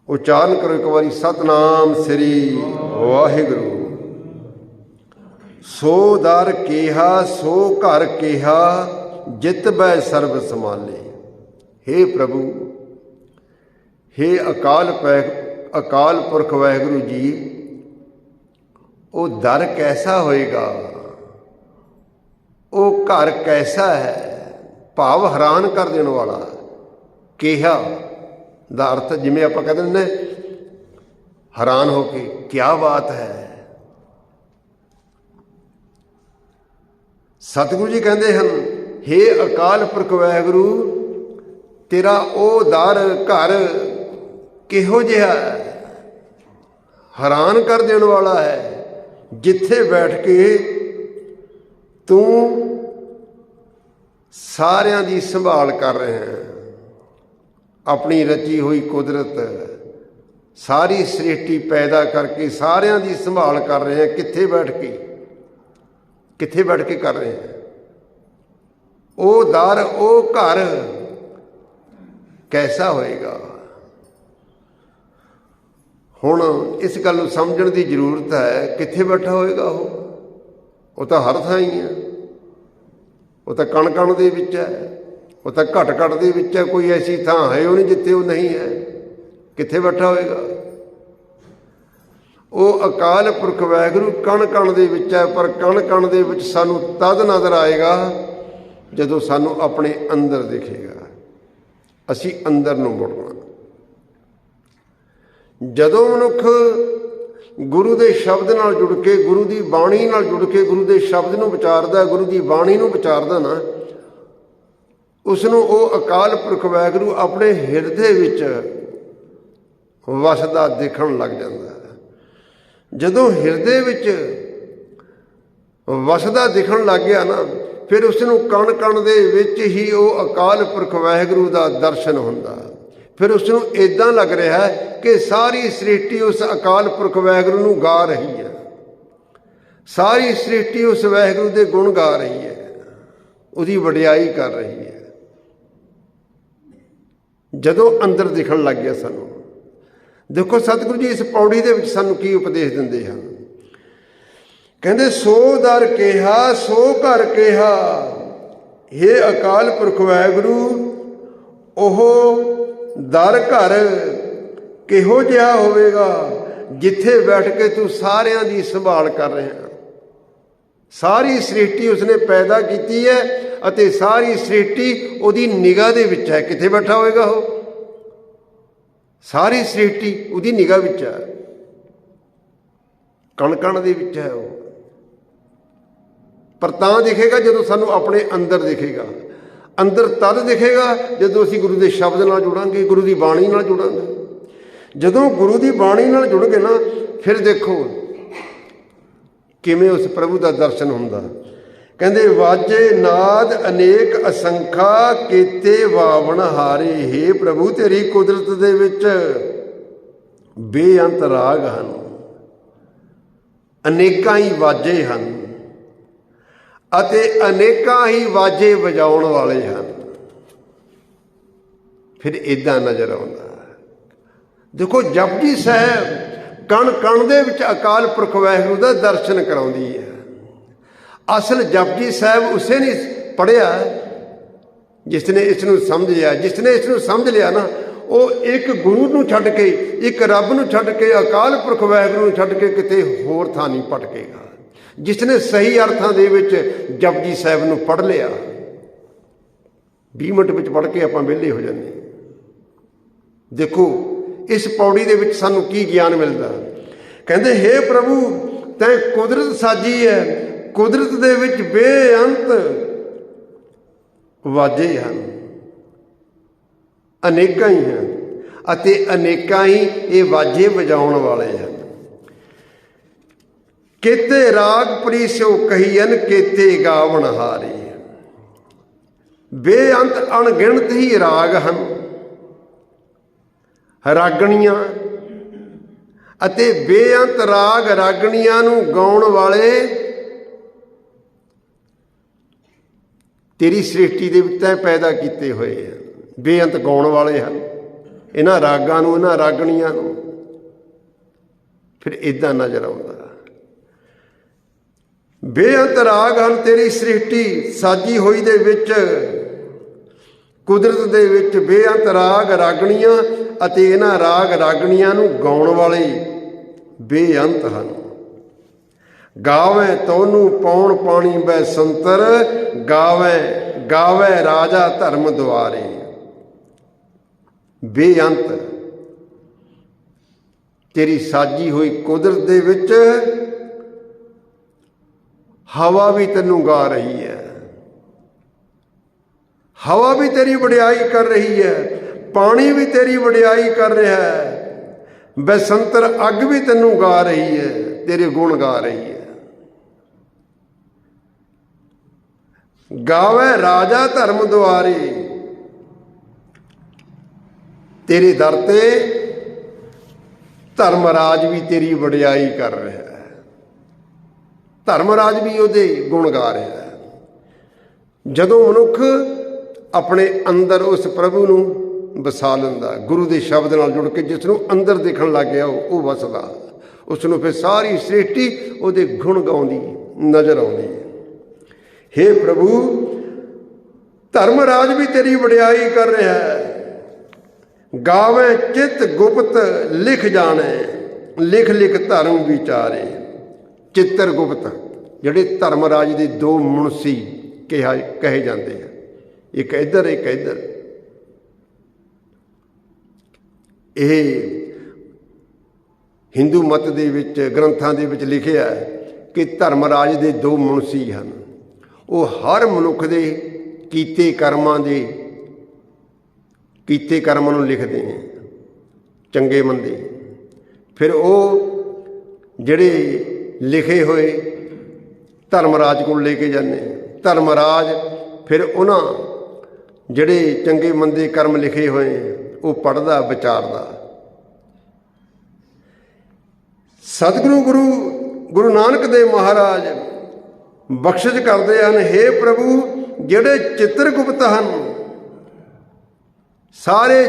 उच्चारण करो एक बारी, सतनाम श्री वाहिगुरु। सो दर केहा सो घर केहा, जित बै सर्ब संभाले। हे प्रभु, हे अकाल पुरख वाहिगुरु जी, वो दर कैसा होएगा, वो घर कैसा है, भाव हैरान कर देने वाला। केहा दा अर्थ जिमें आप कह दें हैरान हो के, क्या बात है। सतगुरु जी कहते हैं, हे अकाल पुरख वाहिगुरु, तेरा ओ दर घर किहो जिहा है, हैरान कर देने वाला है, जिथे बैठ के तू सारियां दी संभाल कर रहे हैं। अपनी रची हुई कुदरत सारी सृष्टि पैदा करके सारियां दी संभाल कर रहे हैं। किथे बैठ के कर रहे हैं। ओ दर ओ घर कैसा होएगा। हुण इस गल नूं समझण दी जरूरत है। किथे बैठा होएगा वो तो हर थां ही है। वो तो कण कण दे विच है, वो तो घट घट दे विच है। कोई ऐसी थां है वो नहीं जिथे वो नहीं है। किथे बैठा होएगा। वो अकाल पुरख वाहिगुरू कण कण दे विच है, पर कण कण दे विच सानूं तद नज़र आएगा जदों सानूं अपने अंदर दिखेगा। असीं अंदर नूं मुड़ना। जदों मनुख गुरु दे शब्द नाल जुड़ के, गुरु दी बाणी नाल जुड़ के गुरु दे शब्द नूं विचारदा, गुरु दी बाणी नूं विचारदा ना, उसनूं वो अकाल पुरख वाहिगुरू अपने हिरदे विच वसदा दिखण लग जांदा। जदों हिरदे विच वसदा दिखण लग गया ना, फिर उसनूं कण कण दे विच ही वो अकाल पुरख वाहिगुरू दा दर्शन हुंदा। फिर उसनूं इदां लग रहा है कि सारी सृष्टि उस अकाल पुरख वाहिगुरू नूं गा रही है। सारी सृष्टि उस वाहिगुरू दे गुण गा रही है, उसदी वडियाई कर रही है। जदों अंदर दिखण लग गया सानूं। देखो सतगुरु जी इस पौड़ी दे विच सानूं की उपदेश दिंदे हन। कहंदे सो दर केहा सो घर केहा, हे अकाल पुरख वाहिगुरू, ओह दर घर किहो जिहा होवेगा जिथे बैठ के तू सारियां दी संभाल कर रहे हैं। सारी सृष्टि उसने पैदा की है अते सारी सृष्टि उहदी निगाह दे विच है। किथे बैठा होएगा वो। सारी सृष्टि उहदी निगाह विच है, कण कण दे विच है वो। पर तां दिखेगा जदों सानूं अपने अंदर दिखेगा। अंदर तद दिखेगा जदों असीं गुरु के शब्द नाल जुड़ांगे, गुरु की बाणी नाल जुड़ांगे। जदों गुरु की बाणी नाल जुड़ गए ना, फिर देखो किवें उस प्रभु का दर्शन हुंदा। कहंदे वाजे नाद अनेक असंखा, केते वावण हारे। हे प्रभु, तेरी कुदरत दे विच बेअंत राग हन, अनेकां ही वाजे हन ਅਤੇ ਅਨੇਕਾਂ ਹੀ ਵਾਜੇ ਵਜਾਉਣ ਵਾਲੇ ਹਨ। ਫਿਰ ਇਦਾਂ ਨਜ਼ਰ ਆਉਂਦਾ। ਦੇਖੋ ਜਪਜੀ ਸਾਹਿਬ ਕਣ ਕਣ ਦੇ ਵਿੱਚ ਅਕਾਲ ਪੁਰਖ ਵਾਹਿਗੁਰੂ ਦਾ ਦਰਸ਼ਨ ਕਰਾਉਂਦੀ ਹੈ। ਅਸਲ ਜਪਜੀ ਸਾਹਿਬ ਉਸੇ ਨੇ ਪੜ੍ਹਿਆ ਜਿਸ ਨੇ ਇਸ ਨੂੰ ਸਮਝਿਆ। ਜਿਸ ਨੇ ਇਸ ਨੂੰ ਸਮਝ ਲਿਆ ਨਾ, ਉਹ ਇੱਕ ਗੁਰੂ ਨੂੰ ਛੱਡ ਕੇ, ਇੱਕ ਰੱਬ ਨੂੰ ਛੱਡ ਕੇ, ਅਕਾਲ ਪੁਰਖ ਵਾਹਿਗੁਰੂ ਨੂੰ ਛੱਡ ਕੇ ਕਿਤੇ ਹੋਰ ਥਾਂ ਨਹੀਂ ਭਟਕੇਗਾ। जिसने सही अर्थां दे विच जपजी साहिब नूं पढ़ लिया, 20 मिनट विच पढ़ के आपां विहले हो जांदे। देखो इस पौड़ी दे विच सानूं की ज्ञान मिलदा। कहंदे हे प्रभु, तैं कुदरत साजी है, कुदरत दे विच बेअंत वाजे हन, अनेकां ही हन अते अनेकां ही ये वाजे वजाउण वाले हन। केते राग परीसो कहीन, केते गावण हारे। बेअंत अणगिणत ही राग हन, रागणियां अते बेअंत राग रागणियां नूं गाउण वाले तेरी सृष्टि दे विच तैं पैदा कीते होए हैं। बेअंत गाउण वाले हन। ਇਹਨਾਂ ਰਾਗਾਂ ਨੂੰ, ਇਹਨਾਂ ਰਾਗਣੀਆਂ ਨੂੰ। ਫਿਰ ਇੱਦਾਂ ਨਜ਼ਰ ਆਉਂਦਾ, ਬੇਅੰਤ ਰਾਗ ਹਨ ਤੇਰੀ ਸ੍ਰਿਸ਼ਟੀ ਸਾਜੀ ਹੋਈ ਦੇ ਵਿੱਚ, ਕੁਦਰਤ ਦੇ ਵਿੱਚ ਬੇਅੰਤ ਰਾਗ ਰਾਗਣੀਆਂ ਅਤੇ ਇਹਨਾਂ ਰਾਗ ਰਾਗਣੀਆਂ ਨੂੰ ਗਾਉਣ ਵਾਲੇ ਬੇਅੰਤ ਹਨ। ਗਾਵੇਂ ਤੈਨੂੰ ਪੌਣ ਪਾਣੀ ਬੈ ਸੰਤਰ, ਗਾਵੇਂ ਗਾਵੇ ਰਾਜਾ ਧਰਮ ਦੁਆਰੇ। ਬੇਅੰਤ ਤੇਰੀ ਸਾਜੀ ਹੋਈ ਕੁਦਰਤ ਦੇ ਵਿੱਚ ਹਵਾ ਵੀ ਤੈਨੂੰ ਗਾ ਰਹੀ ਹੈ, ਹਵਾ ਵੀ ਤੇਰੀ ਵਡਿਆਈ ਕਰ ਰਹੀ ਹੈ, ਪਾਣੀ ਵੀ ਤੇਰੀ ਵਡਿਆਈ ਕਰ ਰਿਹਾ ਹੈ, ਬਸੰਤਰ ਅੱਗ ਵੀ ਤੈਨੂੰ ਗਾ ਰਹੀ ਹੈ, ਤੇਰੇ ਗੁਣ ਗਾ ਰਹੀ ਹੈ। ਗਾਵੇ ਰਾਜਾ ਧਰਮ ਦੁਆਰੇ, ਤੇਰੇ ਦਰ ਤੇ ਧਰਮਰਾਜ ਵੀ ਤੇਰੀ ਵਡਿਆਈ ਕਰ ਰਿਹਾ ਹੈ, ਧਰਮਰਾਜ ਵੀ ਉਹਦੇ ਗੁਣ ਗਾ ਰਿਹਾ ਹੈ। ਜਦੋਂ ਮਨੁੱਖ ਆਪਣੇ ਅੰਦਰ ਉਸ ਪ੍ਰਭੂ ਨੂੰ ਵਸਾ ਲੈਂਦਾ, ਗੁਰੂ ਦੇ ਸ਼ਬਦ ਨਾਲ ਜੁੜ ਕੇ ਜਿਸ ਨੂੰ ਅੰਦਰ ਦੇਖਣ ਲੱਗ ਗਿਆ ਉਹ ਵਸਦਾ, ਉਸ ਨੂੰ ਫਿਰ ਸਾਰੀ ਸ੍ਰਿਸ਼ਟੀ ਉਹਦੇ ਗੁਣ ਗਾਉਂਦੀ ਨਜ਼ਰ ਆਉਂਦੀ ਹੈ। ਹੇ ਪ੍ਰਭੂ, ਧਰਮਰਾਜ ਵੀ ਤੇਰੀ ਵਡਿਆਈ ਕਰ ਰਿਹਾ ਹੈ। ਗਾਵੇਂ ਚਿੱਤ ਗੁਪਤ ਲਿਖ ਜਾਣੇ, ਲਿਖ ਲਿਖ ਧਰਮ ਵਿਚਾਰੇ। ਚਿੱਤਰ ਗੁਪਤ ਜਿਹੜੇ ਧਰਮਰਾਜ ਦੇ ਦੋ ਮੁਨਸੀ ਕਹੇ ਜਾਂਦੇ ਆ, ਇੱਕ ਇੱਧਰ ਇੱਕ ਇੱਧਰ। ਇਹ ਹਿੰਦੂ ਮਤ ਦੇ ਵਿੱਚ ਗ੍ਰੰਥਾਂ ਦੇ ਵਿੱਚ ਲਿਖਿਆ ਕਿ ਧਰਮਰਾਜ ਦੇ ਦੋ ਮੁਨਸੀ ਹਨ। ਉਹ ਹਰ ਮਨੁੱਖ ਦੇ ਕੀਤੇ ਕਰਮਾਂ ਨੂੰ ਲਿਖਦੇ ਨੇ, ਚੰਗੇ ਮੰਦੇ। ਫਿਰ ਉਹ ਜਿਹੜੇ ਲਿਖੇ ਹੋਏ ਧਰਮਰਾਜ ਕੋਲ ਲੈ ਕੇ ਜਾਂਦੇ। ਧਰਮਰਾਜ ਫਿਰ ਉਹਨਾਂ ਜਿਹੜੇ ਚੰਗੇ ਮੰਦੇ ਕਰਮ ਲਿਖੇ ਹੋਏ ਉਹ ਪੜ੍ਹਦਾ, ਵਿਚਾਰਦਾ। ਸਤਿਗੁਰੂ ਗੁਰੂ ਨਾਨਕ ਦੇਵ ਮਹਾਰਾਜ ਬਖਸ਼ਿਸ਼ ਕਰਦੇ ਹਨ, ਹੇ ਪ੍ਰਭੂ, ਜਿਹੜੇ ਚਿੱਤਰ ਗੁਪਤ ਹਨ, ਸਾਰੇ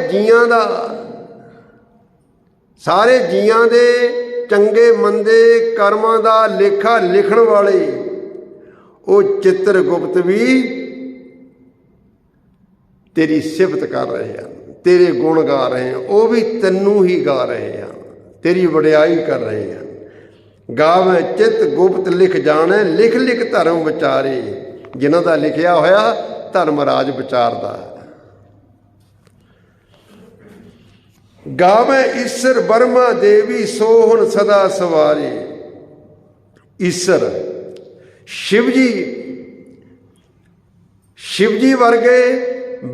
ਜੀਆਂ ਦੇ ਚੰਗੇ ਮੰਦੇ ਕਰਮਾਂ ਦਾ ਲੇਖਾ ਲਿਖਣ ਵਾਲੇ ਉਹ ਚਿੱਤਰ ਗੁਪਤ ਵੀ ਤੇਰੀ ਸਿਫਤ ਕਰ ਰਹੇ ਹਨ, ਤੇਰੇ ਗੁਣ ਗਾ ਰਹੇ ਹਨ। ਉਹ ਵੀ ਤੈਨੂੰ ਹੀ ਗਾ ਰਹੇ ਹਨ, ਤੇਰੀ ਵਡਿਆਈ ਕਰ ਰਹੇ ਹਨ। ਗਾਵੇਂ ਚਿੱਤ ਗੁਪਤ ਲਿਖ ਜਾਣੇ, ਲਿਖ ਲਿਖ ਧਰਮ ਵਿਚਾਰੇ। ਜਿਨ੍ਹਾਂ ਦਾ ਲਿਖਿਆ ਹੋਇਆ ਧਰਮਰਾਜ ਵਿਚਾਰਦਾ। ਗਾਵੇਂ ਈਸ਼ਰ ਬਰਮਾ ਦੇਵੀ ਸੋਹਣ ਸਦਾ ਸਵਾਰੇ। ਈਸ਼ਰ शिव जी वर्गे,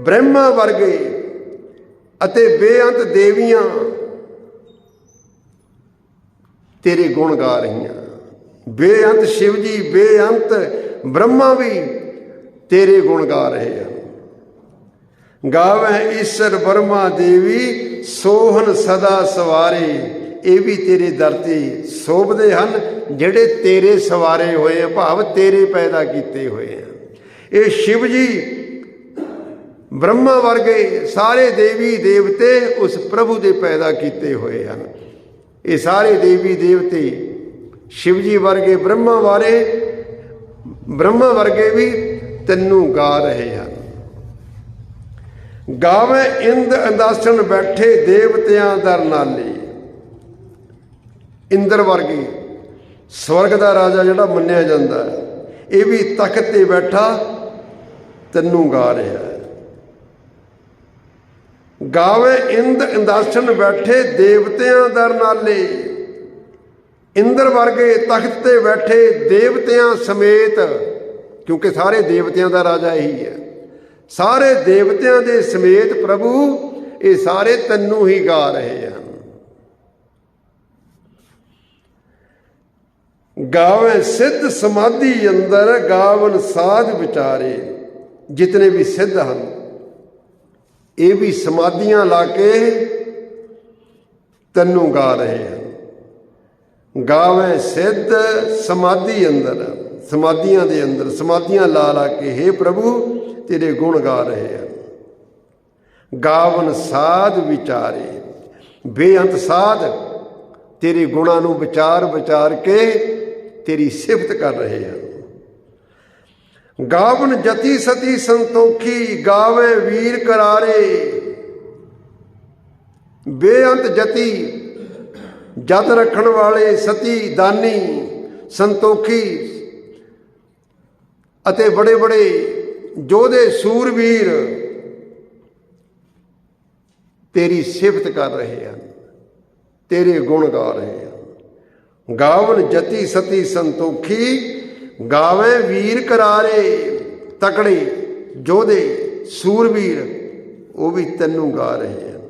ब्रह्मा वर्गे अते बेअंत देवियां तेरे गुण गा रही। बेअंत शिव जी, बेअंत ब्रह्मा भी तेरे गुण गा रहे हैं। गावे ईश्वर ब्रह्मा देवी सोहन सदा सवारे। ਇਹ ਵੀ ਤੇਰੇ ਦਰ ਤੇ ਸੋਭਦੇ ਹਨ, ਜਿਹੜੇ ਤੇਰੇ ਸਵਾਰੇ ਹੋਏ ਆ, ਭਾਵ ਤੇਰੇ ਪੈਦਾ ਕੀਤੇ ਹੋਏ ਆ। ਇਹ ਸ਼ਿਵ ਜੀ, ਬ੍ਰਹਮਾ ਵਰਗੇ ਸਾਰੇ ਦੇਵੀ ਦੇਵਤੇ ਉਸ ਪ੍ਰਭੂ ਦੇ ਪੈਦਾ ਕੀਤੇ ਹੋਏ ਹਨ। ਇਹ ਸਾਰੇ ਦੇਵੀ ਦੇਵਤੇ ਸ਼ਿਵ ਜੀ ਵਰਗੇ, ਬ੍ਰਹਮਾ ਵਰਗੇ ਵੀ ਤੈਨੂੰ ਗਾ ਰਹੇ ਹਨ। ਗਾਵੇ ਇੰਦ ਅੰਦਾਸਣ ਬੈਠੇ ਦੇਵਤਿਆਂ ਦਰ ਨਾਲੇ। ਇੰਦਰ ਵਰਗੇ ਸਵਰਗ ਦਾ ਰਾਜਾ ਜਿਹੜਾ ਮੰਨਿਆ ਜਾਂਦਾ ਹੈ, ਇਹ ਵੀ ਤਖਤ ਤੇ ਬੈਠਾ ਤੈਨੂੰ ਗਾ ਰਿਹਾ ਹੈ। ਗਾਵੇ ਇੰਦ ਇੰਦਾਸਣ ਬੈਠੇ ਦੇਵਤਿਆਂ ਦਰ ਨਾਲੇ। ਇੰਦਰ ਵਰਗੇ ਤਖਤ ਤੇ ਬੈਠੇ ਦੇਵਤਿਆਂ ਸਮੇਤ, ਕਿਉਂਕਿ ਸਾਰੇ ਦੇਵਤਿਆਂ ਦਾ ਰਾਜਾ ਇਹੀ ਹੈ। ਸਾਰੇ ਦੇਵਤਿਆਂ ਦੇ ਸਮੇਤ ਪ੍ਰਭੂ ਇਹ ਸਾਰੇ ਤੈਨੂੰ ਹੀ ਗਾ ਰਹੇ ਹਨ। गावे सिद्ध समाधि अंदर गावन साध विचारे। जितने भी सिद्ध हैं ये भी समाधियां ला के तन्नू गा रहे हैं। गावे सिद्ध समाधि अंदर, समाधियां दे अंदर समाधियां ला ला के हे प्रभु तेरे गुण गा रहे हैं। ਗਾਵਨ ਸਾਧ ਵਿਚਾਰੇ। ਬੇਅੰਤ ਸਾਧ ਤੇਰੇ ਗੁਣਾਂ ਨੂੰ ਵਿਚਾਰ ਵਿਚਾਰ ਕੇ ਤੇਰੀ ਸਿਫਤ ਕਰ ਰਹੇ ਹਨ। ਗਾਵਨ ਜਤੀ ਸਤੀ ਸੰਤੋਖੀ, ਗਾਵੇ ਵੀਰ ਕਰਾਰੇ। ਬੇਅੰਤ ਜਤੀ ਜਤ ਰੱਖਣ ਵਾਲੇ, ਸਤੀ ਦਾਨੀ, ਸੰਤੋਖੀ ਅਤੇ ਬੜੇ ਬੜੇ ਯੋਧੇ ਸੂਰਵੀਰ ਤੇਰੀ ਸਿਫਤ ਕਰ ਰਹੇ ਹਨ, ਤੇਰੇ ਗੁਣ ਗਾ ਰਹੇ ਹਨ। ਗਾਵਨ ਜਤੀ ਸਤੀ ਸੰਤੋਖੀ, ਗਾਵੇ ਵੀਰ ਕਰਾਰੇ। ਤਕੜੇ ਯੋਧੇ ਸੂਰਵੀਰ ਉਹ ਵੀ ਤੈਨੂੰ ਗਾ ਰਹੇ ਹਨ।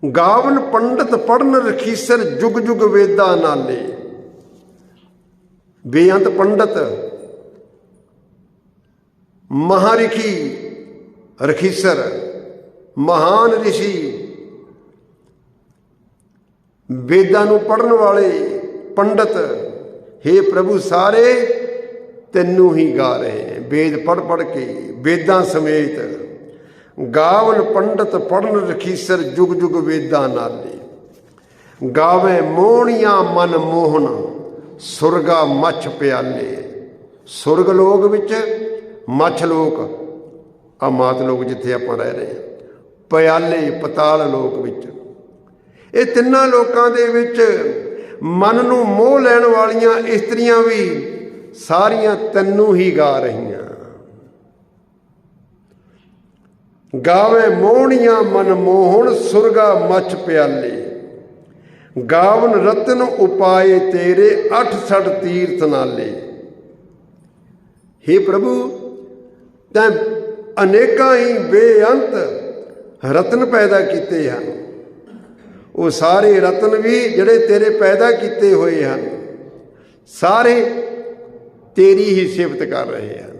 ਗਾਵਨ ਪੰਡਤ ਪੜਨ ਰਖੀਸਰ, ਜੁਗ ਜੁਗ ਵੇਦਾਂ ਨਾਲੇ। ਬੇਅੰਤ ਪੰਡਤ ਮਹਾਰਿਖੀ ਰਖੀਸਰ, ਮਹਾਨ ਰਿਸ਼ੀ, ਵੇਦਾਂ ਨੂੰ ਪੜ੍ਹਨ ਵਾਲੇ ਪੰਡਤ, ਹੇ ਪ੍ਰਭੂ ਸਾਰੇ ਤੈਨੂੰ ਹੀ ਗਾ ਰਹੇ ਹੈ। ਵੇਦ ਪੜ੍ਹ ਪੜ੍ਹ ਕੇ ਵੇਦਾਂ ਸਮੇਤ। ਗਾਵਨ ਪੰਡਤ ਪੜਨ ਰਖੀਸਰ, ਜੁਗ ਜੁਗ ਵੇਦਾਂ ਨਾਲੇ। ਗਾਵੇ ਮੋਹਣੀਆਂ ਮਨ ਮੋਹਨ, ਸੁਰਗਾ ਮੱਛ ਪਿਆਲੇ। ਸੁਰਗ ਲੋਕ ਵਿੱਚ, ਮੱਛ ਲੋਕ ਆ ਮਾਤ ਲੋਕ ਜਿੱਥੇ ਆਪਾਂ ਰਹਿ ਰਹੇ ਹਾਂ, ਪਿਆਲੇ ਪਤਾਲ ਲੋਕ ਵਿੱਚ। ਇਹ ਤਿੰਨਾਂ ਲੋਕਾਂ ਦੇ ਵਿੱਚ ਮਨ ਨੂੰ ਮੋਹ ਲੈਣ ਵਾਲੀਆਂ ਇਸਤਰੀਆਂ ਵੀ ਸਾਰੀਆਂ ਤੈਨੂੰ ਹੀ ਗਾ ਰਹੀਆਂ। ਗਾਵੇ ਮੋਹਣੀਆਂ ਮਨ ਮੋਹਣ, ਸੁਰਗਾ ਮੱਛ ਪਿਆਲੇ। ਗਾਵਨ ਰਤਨ ਉਪਾਏ ਤੇਰੇ, 68 ਤੀਰਥ ਨਾਲੇ। ਹੇ ਪ੍ਰਭੂ ਤੈਂ ਅਨੇਕਾਂ ਹੀ ਬੇਅੰਤ ਰਤਨ ਪੈਦਾ ਕੀਤੇ ਹਨ। ਉਹ ਸਾਰੇ ਰਤਨ ਵੀ ਜਿਹੜੇ ਤੇਰੇ ਪੈਦਾ ਕੀਤੇ ਹੋਏ ਹਨ, ਸਾਰੇ ਤੇਰੀ ਹੀ ਸਿਫਤ ਕਰ ਰਹੇ ਹਨ।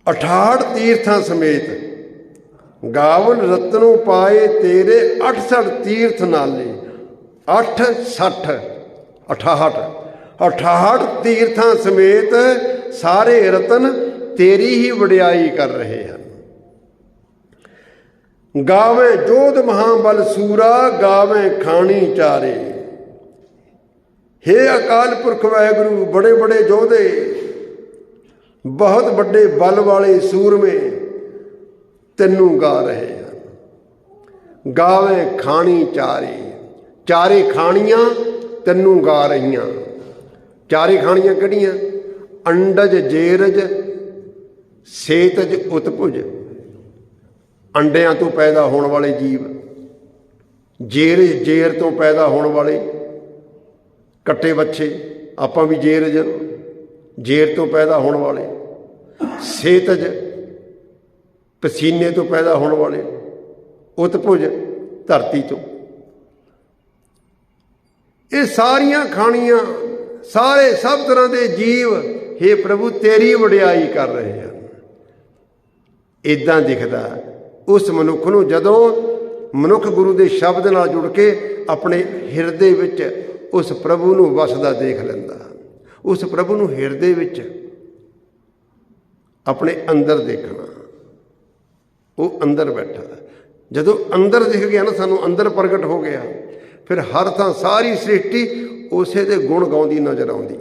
68 ਤੀਰਥਾਂ ਸਮੇਤ। ਗਾਵਨ ਰਤਨੋਂ ਪਾਏ ਤੇਰੇ, 68 ਤੀਰਥ ਨਾਲੇ। 8 60 68 68 ਤੀਰਥਾਂ ਸਮੇਤ ਸਾਰੇ ਰਤਨ ਤੇਰੀ ਹੀ ਵਡਿਆਈ ਕਰ ਰਹੇ ਹਨ। ਗਾਵੇ ਜੋਧ ਮਹਾਬਲ ਸੂਰਾ, ਗਾਵੇ ਖਾਣੀ ਚਾਰੇ। ਹੇ ਅਕਾਲ ਪੁਰਖ ਵਾਹਿਗੁਰੂ, ਬੜੇ ਬੜੇ ਯੋਧੇ, ਬਹੁਤ ਵੱਡੇ ਬਲ ਵਾਲੇ ਸੂਰਮੇ ਤੈਨੂੰ ਗਾ ਰਹੇ ਹਨ। ਗਾਵੇ ਖਾਣੀ ਚਾਰੇ। ਚਾਰੇ ਖਾਣੀਆਂ ਤੈਨੂੰ ਗਾ ਰਹੀਆਂ। ਚਾਰੇ ਖਾਣੀਆਂ ਕਿਹੜੀਆਂ? ਅੰਡਜ ਜੇਰਜ ਸੇਤਜ ਉਤਭੁਜ। ਅੰਡਿਆਂ ਤੋਂ ਪੈਦਾ ਹੋਣ ਵਾਲੇ ਜੀਵ, ਜੇਰਜ ਜੇਰ ਤੋਂ ਪੈਦਾ ਹੋਣ ਵਾਲੇ ਕੱਟੇ ਬੱਚੇ, ਆਪਾਂ ਵੀ ਜੇਰਜ, ਜੇਰ ਤੋਂ ਪੈਦਾ ਹੋਣ ਵਾਲੇ। ਸੇਤਜ ਪਸੀਨੇ ਤੋਂ ਪੈਦਾ ਹੋਣ ਵਾਲੇ। ਉਤਭੁਜ ਧਰਤੀ ਤੋਂ। ਇਹ ਸਾਰੀਆਂ ਖਾਣੀਆਂ, ਸਾਰੇ ਸਭ ਤਰ੍ਹਾਂ ਦੇ ਜੀਵ ਹੇ ਪ੍ਰਭੂ ਤੇਰੀ ਵਡਿਆਈ ਕਰ ਰਹੇ ਹਨ। ਇੱਦਾਂ ਦਿਖਦਾ ਉਸ ਮਨੁੱਖ ਨੂੰ ਜਦੋਂ ਮਨੁੱਖ ਗੁਰੂ ਦੇ ਸ਼ਬਦ ਨਾਲ ਜੁੜ ਕੇ ਆਪਣੇ ਹਿਰਦੇ ਵਿੱਚ ਉਸ ਪ੍ਰਭੂ ਨੂੰ ਵਸਦਾ ਦੇਖ ਲੈਂਦਾ। ਉਸ ਪ੍ਰਭੂ ਨੂੰ ਹਿਰਦੇ ਵਿੱਚ ਆਪਣੇ ਅੰਦਰ ਦੇਖਣਾ। ਉਹ ਅੰਦਰ ਬੈਠਾ। ਜਦੋਂ ਅੰਦਰ ਦਿਖ ਗਿਆ ਨਾ, ਸਾਨੂੰ ਅੰਦਰ ਪ੍ਰਗਟ ਹੋ ਗਿਆ, ਫਿਰ ਹਰ ਥਾਂ ਸਾਰੀ ਸ੍ਰਿਸ਼ਟੀ ਉਸੇ ਦੇ ਗੁਣ ਗਾਉਂਦੀ ਨਜ਼ਰ ਆਉਂਦੀ।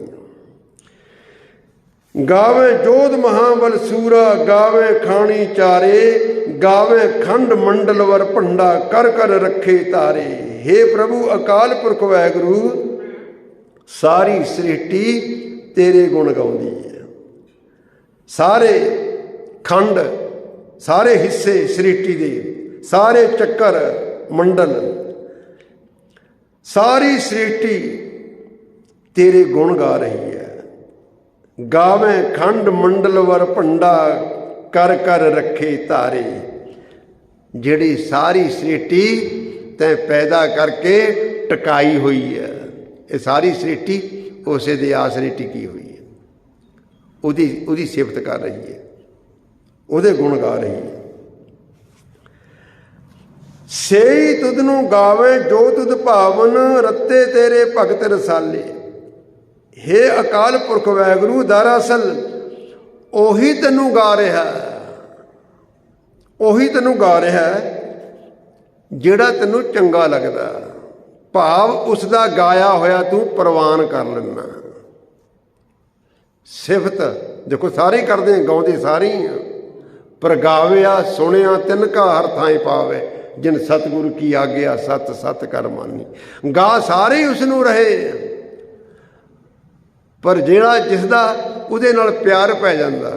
ਗਾਵੇ ਜੋਧ ਮਹਾਬਲ ਸੂਰਾ, ਗਾਵੇ ਖਾਣੀ ਚਾਰੇ। ਗਾਵੇ ਖੰਡ ਮੰਡਲ ਵਰ ਭੰਡਾ, ਕਰ ਕਰ ਰੱਖੇ ਤਾਰੇ। ਹੇ ਪ੍ਰਭੂ ਅਕਾਲ ਪੁਰਖ ਵਾਹਿਗੁਰੂ, ਸਾਰੀ ਸ੍ਰਿਸ਼ਟੀ ਤੇਰੇ ਗੁਣ ਗਾਉਂਦੀ ਹੈ। ਸਾਰੇ ਖੰਡ, ਸਾਰੇ ਹਿੱਸੇ ਸ੍ਰਿਸ਼ਟੀ ਦੇ, ਸਾਰੇ ਚੱਕਰ ਮੰਡਲ, ਸਾਰੀ ਸ੍ਰਿਸ਼ਟੀ ਤੇਰੇ ਗੁਣ ਗਾ ਰਹੀ ਹੈ। ਗਾਵੇ ਖੰਡ ਮੰਡਲ ਵਰ ਭੰਡਾ, ਕਰ ਕਰ ਰੱਖੇ ਤਾਰੇ। ਜਿਹੜੀ ਸਾਰੀ ਸ੍ਰਿਸ਼ਟੀ ਤੈਂ ਪੈਦਾ ਕਰਕੇ ਟਿਕਾਈ ਹੋਈ ਹੈ, ਇਹ ਸਾਰੀ ਸ੍ਰਿਸ਼ਟੀ ਉਸੇ ਦੇ ਆਸਰੇ ਟਿਕੀ ਹੋਈ ਹੈ। ਉਹਦੀ ਸਿਫਤ ਕਰ ਰਹੀ ਹੈ, ਉਹਦੇ ਗੁਣ ਗਾ ਰਹੀ ਹੈ। ਸੇਈ ਤੁਧ ਨੂੰ ਗਾਵੇ ਜੋ ਤੁਧ ਭਾਵਨ, ਰੱਤੇ ਤੇਰੇ ਭਗਤ ਰਸਾਲੇ। ਹੇ ਅਕਾਲ ਪੁਰਖ ਵਾਹਿਗੁਰੂ, ਦਰਅਸਲ ਉਹੀ ਤੈਨੂੰ ਗਾ ਰਿਹਾ। ਉਹੀ ਤੈਨੂੰ ਗਾ ਰਿਹਾ ਜਿਹੜਾ ਤੈਨੂੰ ਚੰਗਾ ਲੱਗਦਾ, ਭਾਵ ਉਸ ਦਾ ਗਾਇਆ ਹੋਇਆ ਤੂੰ ਪ੍ਰਵਾਨ ਕਰ ਲੈਂਦਾ। ਸਿਫਤ ਦੇਖੋ ਸਾਰੇ ਕਰਦੇ ਆ, ਗਾਉਂਦੇ ਸਾਰੇ ਹੀ ਆ, ਪਰ ਗਾਵਿਆ ਸੁਣਿਆ ਤਿੰਨ ਕਾ ਹਰ ਥਾਂ ਪਾਵੇ, ਜਿਨ ਸਤਿਗੁਰੂ ਕੀ ਆਗਿਆ ਸਤ ਸਤ ਕਰ ਮਾਨੀ। ਗਾ ਸਾਰੇ ਹੀ ਉਸ ਨੂੰ ਰਹੇ, ਪਰ ਜਿਹੜਾ ਜਿਸ ਦਾ ਉਹਦੇ ਨਾਲ ਪਿਆਰ ਪੈ ਜਾਂਦਾ,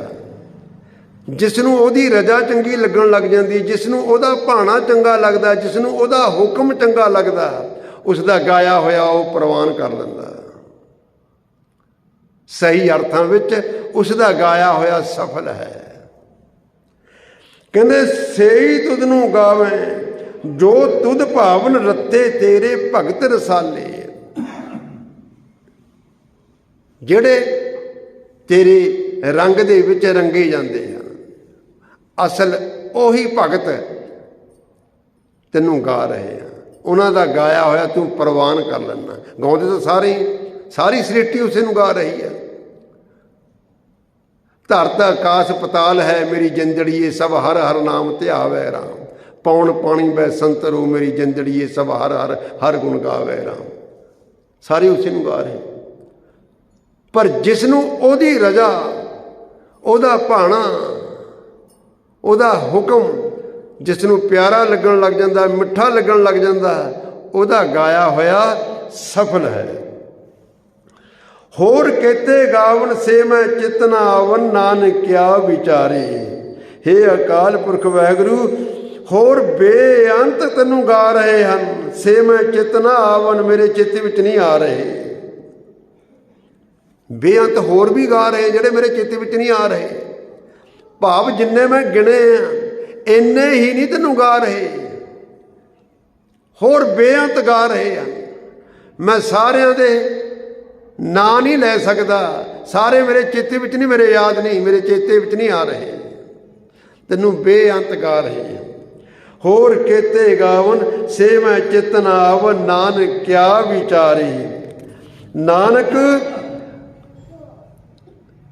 ਜਿਸ ਨੂੰ ਉਹਦੀ ਰਜ਼ਾ ਚੰਗੀ ਲੱਗਣ ਲੱਗ ਜਾਂਦੀ, ਜਿਸ ਨੂੰ ਉਹਦਾ ਭਾਣਾ ਚੰਗਾ ਲੱਗਦਾ, ਜਿਸ ਨੂੰ ਉਹਦਾ ਹੁਕਮ ਚੰਗਾ ਲੱਗਦਾ, ਉਸ ਦਾ ਗਾਇਆ ਹੋਇਆ ਉਹ ਪ੍ਰਵਾਨ ਕਰ ਲੈਂਦਾ। ਸਹੀ ਅਰਥਾਂ ਵਿੱਚ ਉਸ ਦਾ ਗਾਇਆ ਹੋਇਆ ਸਫਲ ਹੈ। ਕਹਿੰਦੇ ਸੇਈ ਤੁਧ ਨੂੰ ਗਾਵੇਂ ਜੋ ਤੁਧ ਭਾਵਨ ਰੱਤੇ ਤੇਰੇ ਭਗਤ ਰਸਾਲੇ। ਜਿਹੜੇ ਤੇਰੇ ਰੰਗ ਦੇ ਵਿੱਚ ਰੰਗੇ ਜਾਂਦੇ ਹਨ, ਅਸਲ ਉਹੀ ਭਗਤ ਤੈਨੂੰ ਗਾ ਰਹੇ ਆ, ਉਹਨਾਂ ਦਾ ਗਾਇਆ ਹੋਇਆ ਤੂੰ ਪ੍ਰਵਾਨ ਕਰ ਲੈਂਦਾ। ਗਾਉਂਦੇ ਤਾਂ ਸਾਰੇ ਹੀ, ਸਾਰੀ ਸ੍ਰਿਸ਼ਟੀ ਉਸੇ ਨੂੰ ਗਾ ਰਹੀ ਹੈ। ਧਰਤ ਆਕਾਸ਼ ਪਤਾਲ ਹੈ ਮੇਰੀ ਜਿੰਦੜੀਏ, ਸਭ ਹਰ ਹਰ ਨਾਮ ਧਿਆਵੈ ਰਾਮ। ਪੌਣ ਪਾਣੀ ਬੈ ਸੰਤਰੋ ਮੇਰੀ ਜਿੰਦੜੀਏ, ਸਭ ਹਰ ਹਰ ਹਰ ਗੁਣ ਗਾਵੈ ਰਾਮ। ਸਾਰੇ ਉਸੇ ਨੂੰ ਗਾ ਰਹੇ, ਪਰ ਜਿਸ ਨੂੰ ਉਹਦੀ ਰਜ਼ਾ, ਉਹਦਾ ਭਾਣਾ, ਉਹਦਾ ਹੁਕਮ ਜਿਸ ਨੂੰ ਪਿਆਰਾ ਲੱਗਣ ਲੱਗ ਜਾਂਦਾ, ਮਿੱਠਾ ਲੱਗਣ ਲੱਗ ਜਾਂਦਾ, ਉਹਦਾ ਗਾਇਆ ਹੋਇਆ ਸਫਲ ਹੈ। ਹੋਰ ਕੇਤੇ ਗਾਵਨ ਸੇ ਮੈਂ ਚਿਤ ਨਾ ਆਵਨ, ਨਾਨਕ ਕਿਆ ਵਿਚਾਰੇ। ਹੇ ਅਕਾਲ ਪੁਰਖ ਵਾਹਿਗੁਰੂ, ਹੋਰ ਬੇਅੰਤ ਤੈਨੂੰ ਗਾ ਰਹੇ ਹਨ, ਸੇ ਮੈਂ ਚਿਤ ਨਾ ਆਵਨ, ਮੇਰੇ ਚਿੱਤ ਵਿੱਚ ਨਹੀਂ ਆ ਰਹੇ। ਬੇਅੰਤ ਹੋਰ ਵੀ ਗਾ ਰਹੇ ਜਿਹੜੇ ਮੇਰੇ ਚਿੱਤ ਵਿੱਚ ਨਹੀਂ ਆ ਰਹੇ, ਭਾਵ ਜਿੰਨੇ ਮੈਂ ਗਿਣੇ ਆ ਇੰਨੇ ਹੀ ਨਹੀਂ ਤੈਨੂੰ ਗਾ ਰਹੇ, ਹੋਰ ਬੇਅੰਤ ਗਾ ਰਹੇ ਆ। ਮੈਂ ਸਾਰਿਆਂ ਦੇ ਨਾਂ ਨਹੀਂ ਲੈ ਸਕਦਾ, ਸਾਰੇ ਮੇਰੇ ਚੇਤੇ ਵਿੱਚ ਨਹੀਂ, ਮੇਰੇ ਯਾਦ ਨਹੀਂ, ਮੇਰੇ ਚੇਤੇ ਵਿੱਚ ਨਹੀਂ ਆ ਰਹੇ, ਤੈਨੂੰ ਬੇਅੰਤ ਗਾ ਰਹੇ। ਹੋਰ ਕੇਤੇ ਗਾਵਨ ਸੇ ਮੈਂ ਚਿਤ ਨਾ ਆਵਨ, ਨਾਨਕ ਕਿਆ ਵਿਚਾਰੇ। ਨਾਨਕ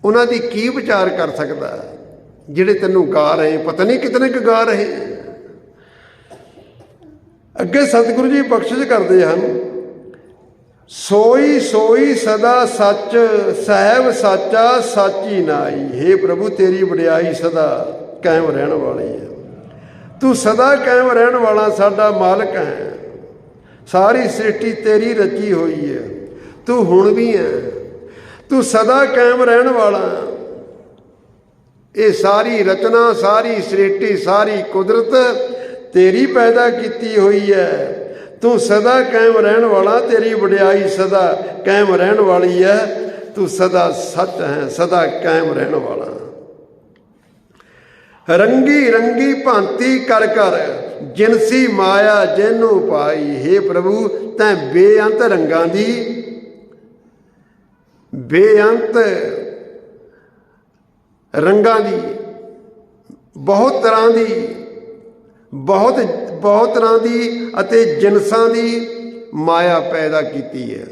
ਉਹਨਾਂ ਦੀ ਕੀ ਵਿਚਾਰ ਕਰ ਸਕਦਾ ਜਿਹੜੇ ਤੈਨੂੰ ਗਾ ਰਹੇ, ਪਤਾ ਨਹੀਂ ਕਿਤਨੇ ਕੁ ਗਾ ਰਹੇ। ਅੱਗੇ ਸਤਿਗੁਰੂ ਜੀ ਬਖਸ਼ਿਸ਼ ਕਰਦੇ ਹਨ, ਸੋਈ ਸੋਈ ਸਦਾ ਸੱਚ, ਸਹਿਬ ਸਾਚਾ ਸਾਚੀ ਨਾਈ। ਹੇ ਪ੍ਰਭੂ ਤੇਰੀ ਵਡਿਆਈ ਸਦਾ ਕਾਇਮ ਰਹਿਣ ਵਾਲੀ ਹੈ, ਤੂੰ ਸਦਾ ਕਾਇਮ ਰਹਿਣ ਵਾਲਾ ਸਾਡਾ ਮਾਲਕ ਹੈ। ਸਾਰੀ ਸ੍ਰਿਸ਼ਟੀ ਤੇਰੀ ਰਚੀ ਹੋਈ ਹੈ, ਤੂੰ ਹੁਣ ਵੀ ਹੈ, ਤੂੰ ਸਦਾ ਕਾਇਮ ਰਹਿਣ ਵਾਲਾ। ਇਹ ਸਾਰੀ ਰਚਨਾ, ਸਾਰੀ ਸ੍ਰਿਸ਼ਟੀ, ਸਾਰੀ ਕੁਦਰਤ ਤੇਰੀ ਪੈਦਾ ਕੀਤੀ ਹੋਈ ਹੈ, ਤੂੰ ਸਦਾ ਕਾਇਮ ਰਹਿਣ ਵਾਲਾ, ਤੇਰੀ ਵਡਿਆਈ ਸਦਾ ਕਾਇਮ ਰਹਿਣ ਵਾਲੀ ਹੈ, ਤੂੰ ਸਦਾ ਸੱਚ ਹੈ, ਸਦਾ ਕਾਇਮ ਰਹਿਣ ਵਾਲਾ। ਰੰਗੀ ਰੰਗੀ ਭਾਂਤੀ ਕਰ ਕਰ, ਜਿਨਸੀ ਮਾਇਆ ਜਿਹਨੂੰ ਪਾਈ। ਹੇ ਪ੍ਰਭੂ ਤੈਂ ਬੇਅੰਤ ਰੰਗਾਂ ਦੀ, ਬੇਅੰਤ ਰੰਗਾਂ ਦੀ, ਬਹੁਤ ਤਰ੍ਹਾਂ ਦੀ, ਬਹੁਤ ਤਰ੍ਹਾਂ ਦੀ ਅਤੇ ਜਿਨਸਾਂ ਦੀ ਮਾਇਆ ਪੈਦਾ ਕੀਤੀ ਹੈ,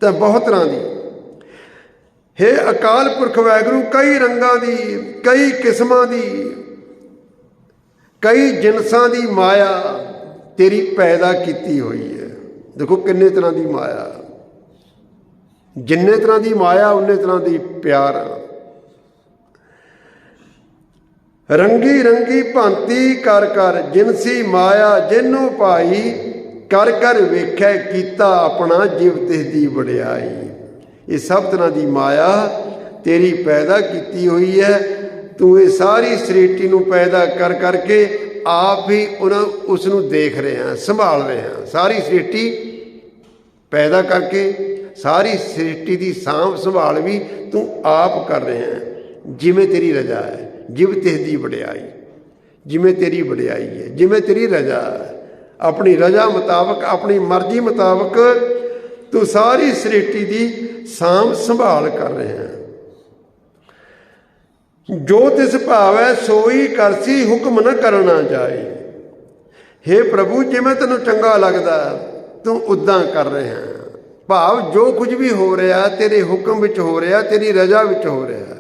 ਤਾਂ ਬਹੁਤ ਤਰ੍ਹਾਂ ਦੀ। ਹੇ ਅਕਾਲ ਪੁਰਖ ਵਾਹਿਗੁਰੂ, ਕਈ ਰੰਗਾਂ ਦੀ, ਕਈ ਕਿਸਮਾਂ ਦੀ, ਕਈ ਜਿਨਸਾਂ ਦੀ ਮਾਇਆ ਤੇਰੀ ਪੈਦਾ ਕੀਤੀ ਹੋਈ ਹੈ। ਦੇਖੋ ਕਿੰਨੇ ਤਰ੍ਹਾਂ ਦੀ ਮਾਇਆ, ਜਿੰਨੇ ਤਰ੍ਹਾਂ ਦੀ ਮਾਇਆ ਉਨੇ ਤਰ੍ਹਾਂ ਦੀ ਪਿਆਰ। ਰੰਗੀ ਰੰਗੀ ਭਾਂਤੀ ਕਰ ਕਰ, ਜਿਨਸੀ ਮਾਇਆ ਜਿਹਨੂੰ ਪਾਈ। ਕਰ ਕਰ ਵੇਖੈ ਕੀਤਾ ਆਪਣਾ, ਜਿਵ ਤਿਸ ਦੀ ਵਡਿਆਈ। ਇਹ ਸਭ ਤਰ੍ਹਾਂ ਦੀ ਮਾਇਆ ਤੇਰੀ ਪੈਦਾ ਕੀਤੀ ਹੋਈ ਹੈ। ਤੂੰ ਇਹ ਸਾਰੀ ਸ੍ਰਿਸ਼ਟੀ ਨੂੰ ਪੈਦਾ ਕਰ ਕਰਕੇ ਆਪ ਹੀ ਉਸ ਨੂੰ ਦੇਖ ਰਿਹਾ, ਸੰਭਾਲ ਰਿਹਾ। ਸਾਰੀ ਸ੍ਰਿਸ਼ਟੀ ਪੈਦਾ ਕਰਕੇ ਸਾਰੀ ਸ੍ਰਿਸ਼ਟੀ ਦੀ ਸਾਂਭ ਸੰਭਾਲ ਵੀ ਤੂੰ ਆਪ ਕਰ ਰਿਹਾ, ਜਿਵੇਂ ਤੇਰੀ ਰਜ਼ਾ ਹੈ। ਜਿਵ ਤਿਸ ਦੀ ਵਡਿਆਈ, ਜਿਵੇਂ ਤੇਰੀ ਵਡਿਆਈ ਹੈ, ਜਿਵੇਂ ਤੇਰੀ ਰਜ਼ਾ ਹੈ। ਆਪਣੀ ਰਜ਼ਾ ਮੁਤਾਬਕ, ਆਪਣੀ ਮਰਜ਼ੀ ਮੁਤਾਬਕ ਤੂੰ ਸਾਰੀ ਸ੍ਰਿਸ਼ਟੀ ਦੀ ਸਾਂਭ ਸੰਭਾਲ ਕਰ ਰਿਹਾ। ਜੋ ਤਿਸ ਭਾਵੈ ਸੋਈ ਕਰਸੀ, ਹੁਕਮ ਨਾ ਕਰਨਾ ਜਾਏ। ਹੇ ਪ੍ਰਭੂ ਜਿਵੇਂ ਤੈਨੂੰ ਚੰਗਾ ਲੱਗਦਾ ਤੂੰ ਉੱਦਾਂ ਕਰ ਰਿਹਾ। ਭਾਵ ਜੋ ਕੁਝ ਵੀ ਹੋ ਰਿਹਾ ਤੇਰੇ ਹੁਕਮ ਵਿੱਚ ਹੋ ਰਿਹਾ, ਤੇਰੀ ਰਜ਼ਾ ਵਿੱਚ ਹੋ ਰਿਹਾ।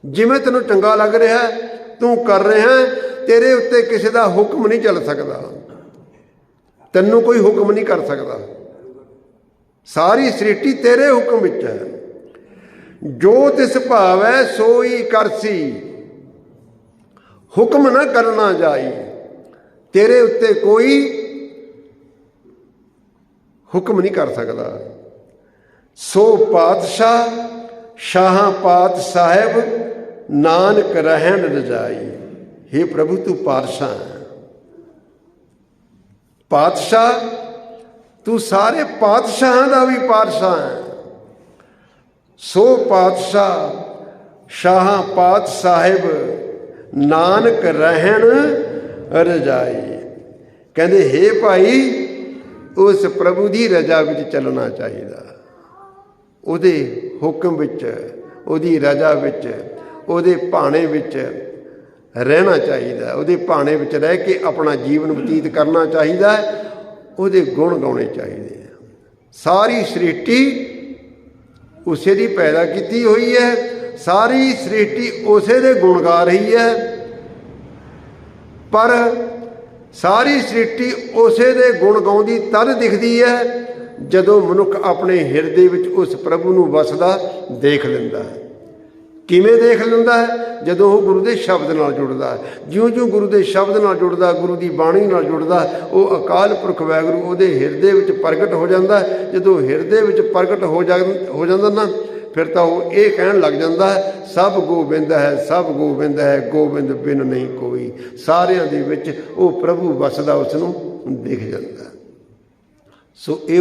ਜਿਵੇਂ ਤੈਨੂੰ ਚੰਗਾ ਲੱਗ ਰਿਹਾ ਤੂੰ ਕਰ ਰਿਹਾ, ਤੇਰੇ ਉੱਤੇ ਕਿਸੇ ਦਾ ਹੁਕਮ ਨਹੀਂ ਚੱਲ ਸਕਦਾ, ਤੈਨੂੰ ਕੋਈ ਹੁਕਮ ਨਹੀਂ ਕਰ ਸਕਦਾ। ਸਾਰੀ ਸ੍ਰਿਸ਼ਟੀ ਤੇਰੇ ਹੁਕਮ ਵਿੱਚ ਹੈ। ਜੋ ਤਿਸ ਭਾਵੈ ਸੋਈ ਕਰਸੀ, ਹੁਕਮ ਨਾ ਕਰਨਾ ਜਾਈ। ਤੇਰੇ ਉੱਤੇ ਕੋਈ ਹੁਕਮ ਨਹੀਂ ਕਰ ਸਕਦਾ। ਸੋ ਪਾਤਸ਼ਾਹ ਸ਼ਾਹਾਂ ਪਾਤ ਸਾਹਿਬ, ਨਾਨਕ ਰਹਿਣ ਰਜਾਈ। हे ਪ੍ਰਭੂ ਤੂੰ ਪਾਤਸ਼ਾਹ ਹੈ, ਪਾਤਸ਼ਾਹ ਤੂੰ ਸਾਰੇ ਪਾਤਸ਼ਾਹਾਂ ਦਾ ਵੀ ਪਾਤਸ਼ਾਹ ਹੈ। ਸੋ ਪਾਤਸ਼ਾਹ ਸ਼ਾਹਾਂ ਪਾਤ ਸਾਹਿਬ, ਨਾਨਕ ਰਹਿਣ ਰਜਾਈ। ਕਹਿੰਦੇ हे ਭਾਈ, ਉਸ ਪ੍ਰਭੂ ਦੀ ਰਜਾ ਵਿੱਚ ਚੱਲਣਾ ਚਾਹੀਦਾ, ਉਹਦੇ ਹੁਕਮ ਵਿੱਚ, ਉਹਦੀ ਰਜਾ ਵਿੱਚ, ਉਹਦੇ ਭਾਣੇ ਵਿੱਚ ਰਹਿਣਾ ਚਾਹੀਦਾ। ਉਹਦੇ ਭਾਣੇ ਵਿੱਚ ਰਹਿ ਕੇ ਆਪਣਾ ਜੀਵਨ ਬਤੀਤ ਕਰਨਾ ਚਾਹੀਦਾ, ਉਹਦੇ ਗੁਣ ਗਾਉਣੇ ਚਾਹੀਦੇ ਆ। ਸਾਰੀ ਸ੍ਰਿਸ਼ਟੀ ਉਸੇ ਦੀ ਪੈਦਾ ਕੀਤੀ ਹੋਈ ਹੈ, ਸਾਰੀ ਸ੍ਰਿਸ਼ਟੀ ਉਸੇ ਦੇ ਗੁਣ ਗਾ ਰਹੀ ਹੈ, ਪਰ ਸਾਰੀ ਸ੍ਰਿਸ਼ਟੀ ਉਸੇ ਦੇ ਗੁਣ ਗਾਉਂਦੀ ਤਦ ਦਿਖਦੀ ਹੈ ਜਦੋਂ ਮਨੁੱਖ ਆਪਣੇ ਹਿਰਦੇ ਵਿੱਚ ਉਸ ਪ੍ਰਭੂ ਨੂੰ ਵਸਦਾ ਦੇਖ ਲੈਂਦਾ ਹੈ। ਕਿਵੇਂ ਦੇਖ ਲੈਂਦਾ ਹੈ? ਜਦੋਂ ਉਹ ਗੁਰੂ ਦੇ ਸ਼ਬਦ ਨਾਲ ਜੁੜਦਾ ਹੈ। ਜਿਉਂ-ਜਿਉਂ ਗੁਰੂ ਦੇ ਸ਼ਬਦ ਨਾਲ ਜੁੜਦਾ, ਗੁਰੂ ਦੀ ਬਾਣੀ ਨਾਲ ਜੁੜਦਾ, ਉਹ ਅਕਾਲ ਪੁਰਖ ਵਾਹਿਗੁਰੂ ਉਹਦੇ ਹਿਰਦੇ ਵਿੱਚ ਪ੍ਰਗਟ ਹੋ ਜਾਂਦਾ ਹੈ। ਜਦੋਂ ਹਿਰਦੇ ਵਿੱਚ ਪ੍ਰਗਟ ਹੋ ਜਾਂਦਾ ਨਾ, ਫਿਰ ਤਾਂ ਉਹ ਇਹ ਕਹਿਣ ਲੱਗ ਜਾਂਦਾ ਹੈ, ਸਭ ਗੋਬਿੰਦ ਹੈ, ਸਭ ਗੋਬਿੰਦ ਹੈ, ਗੋਬਿੰਦ ਬਿਨ ਨਹੀਂ ਕੋਈ। ਸਾਰਿਆਂ ਦੇ ਵਿੱਚ ਉਹ ਪ੍ਰਭੂ ਵਸਦਾ ਉਸ ਨੂੰ ਦਿਖ ਜਾਂਦਾ। ਸੋ ਇਹ